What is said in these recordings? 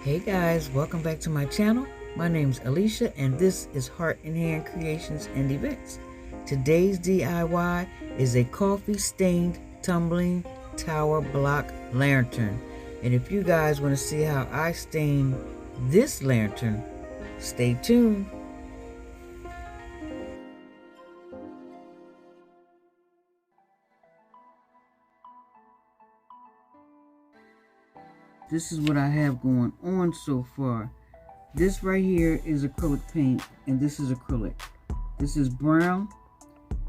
Hey guys, welcome back to my channel. My name is Alicia and this is Heart in Hand Creations and Events. Today's DIY is a coffee stained tumbling tower block lantern. And if you guys want to see how I stain this lantern, stay tuned. This is what I have going on so far. This right here is acrylic paint and this is acrylic. This is brown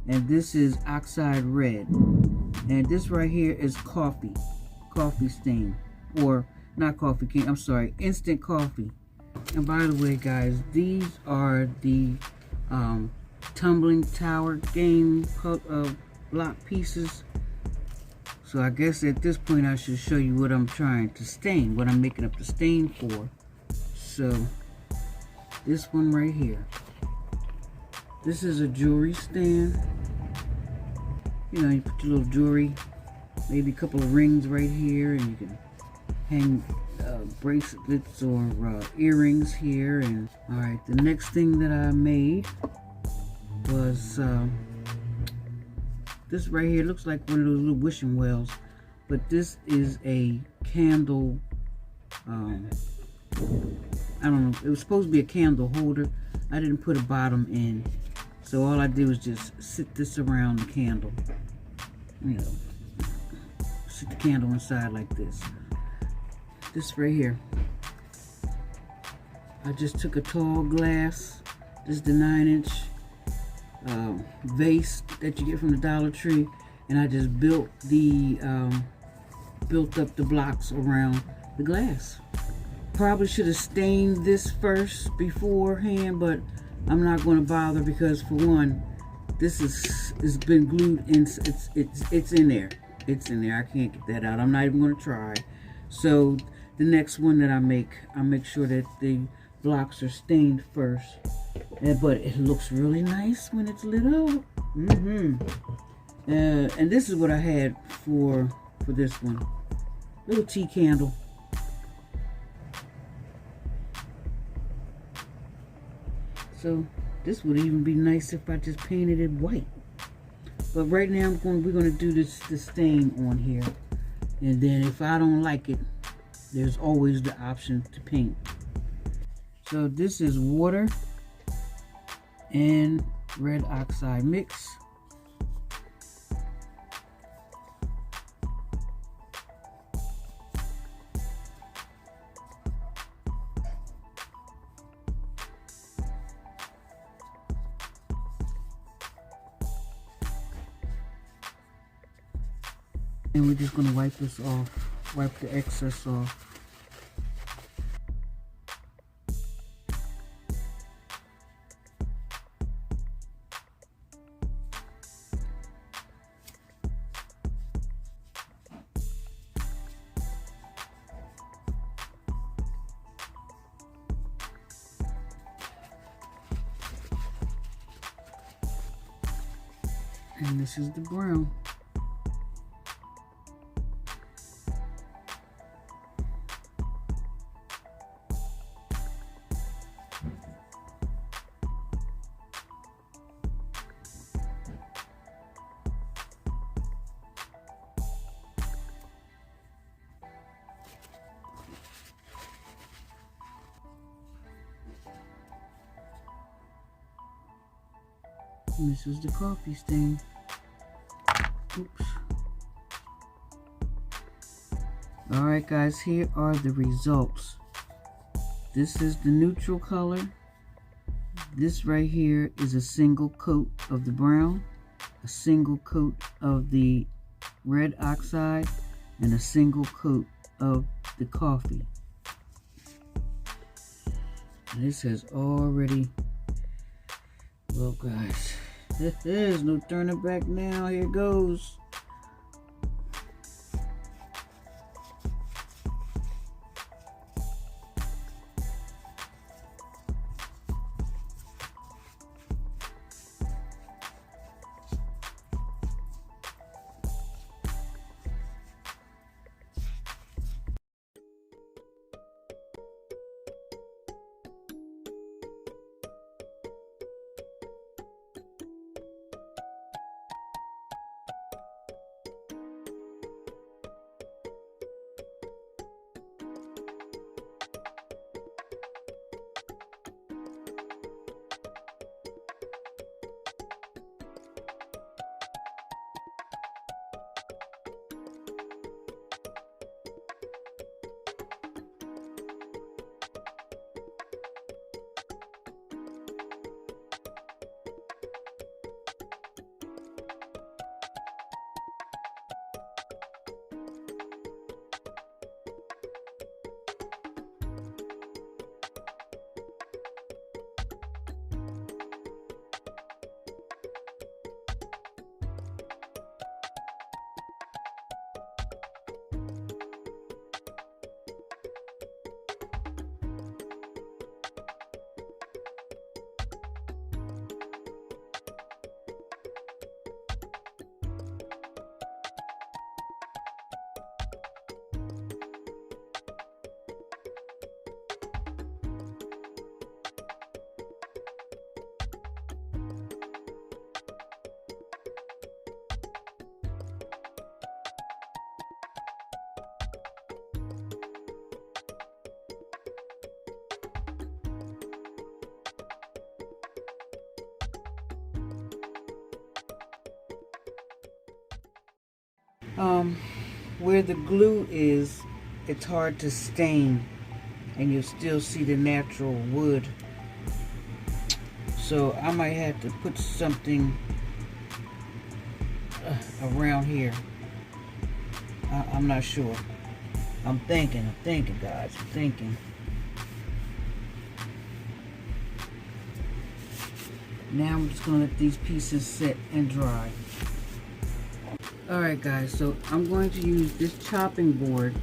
and this is oxide red. And this right here is coffee stain, or not coffee cane, I'm sorry, instant coffee. And by the way guys, these are the tumbling tower game block pieces. So I guess at this point I should show you what I'm trying to stain, what I'm making up the stain for. So this one right here, this is a jewelry stand. You know, you put your little jewelry, maybe a couple of rings right here, and you can hang bracelets or earrings here. And all right, the next thing that I made was this right here. Looks like one of those little wishing wells, but this is a candle. I don't know, it was supposed to be a candle holder. I didn't put a bottom in, so all I did was just sit this around the candle. You know, sit the candle inside like this. This right here, I just took a tall glass, this is the 9-inch vase that you get from the Dollar Tree, and I just built up the blocks around the glass. Probably should have stained this first beforehand, but I'm not going to bother because, for one, this is been glued in. It's in there. It's in there. I can't get that out. I'm not even going to try. So the next one that I make sure that the blocks are stained first. But it looks really nice when it's lit up. And this is what I had for this one. Little tea candle. So this would even be nice if I just painted it white. But right now we're going to do the stain on here. And then if I don't like it, there's always the option to paint. So this is water and red oxide mix. And we're just going to wipe this off, wipe the excess off. And this is the brown. And this is the coffee stain. Oops. Alright guys, here are the results. This is the neutral color. This right here is a single coat of the brown, a single coat of the red oxide, and a single coat of the coffee. And this has already, well guys, there's no turning back now. Here goes. Where the glue is, it's hard to stain, and you'll still see the natural wood. So I might have to put something around here. I'm not sure. I'm thinking, guys. I'm thinking. Now I'm just gonna let these pieces sit and dry. Alright guys, so I'm going to use this chopping board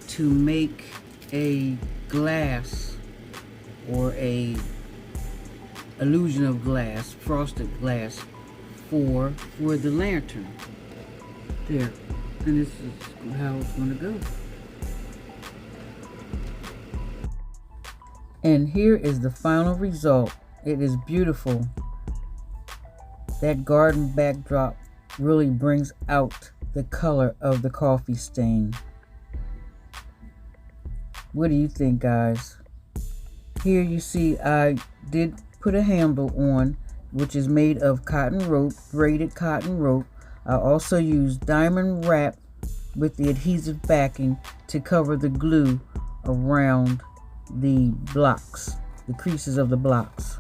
to make a glass, or a illusion of glass, frosted glass for the lantern. There. And this is how it's going to go. And here is the final result. It is beautiful. That garden backdrop really brings out the color of the coffee stain. What do you think, guys? Here you see I did put a handle on, which is made of cotton rope, braided cotton rope. I also used diamond wrap with the adhesive backing to cover the glue around the blocks, the creases of the blocks.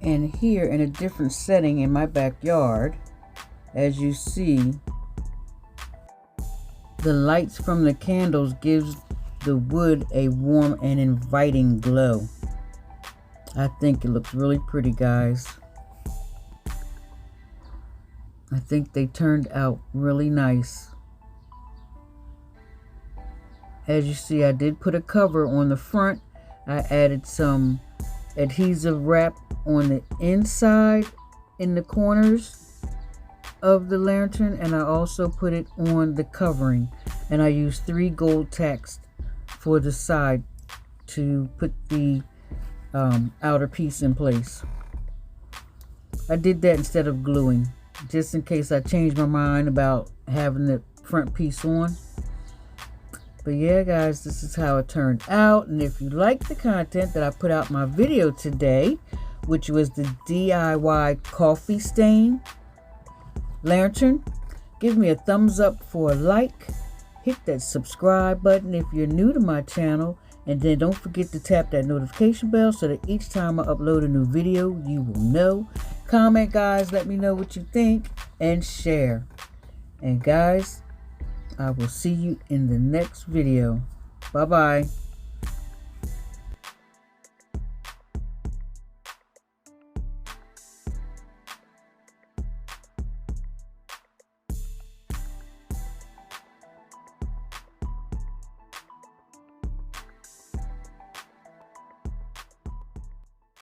And here in a different setting in my backyard, as you see, the lights from the candles gives the wood a warm and inviting glow. I think it looks really pretty, guys. I think they turned out really nice. As you see, I did put a cover on the front. I added some adhesive wrap on the inside in the corners of the lantern, and I also put it on the covering, and I used 3 gold tacks for the side to put the outer piece in place. I did that instead of gluing, just in case I changed my mind about having the front piece on. But yeah, guys, this is how it turned out. And if you like the content that I put out my video today, which was the DIY coffee stain lantern, give me a thumbs up for a like. Hit that subscribe button if you're new to my channel. And then don't forget to tap that notification bell so that each time I upload a new video, you will know. Comment, guys, let me know what you think, and share. And guys, I will see you in the next video. Bye-bye.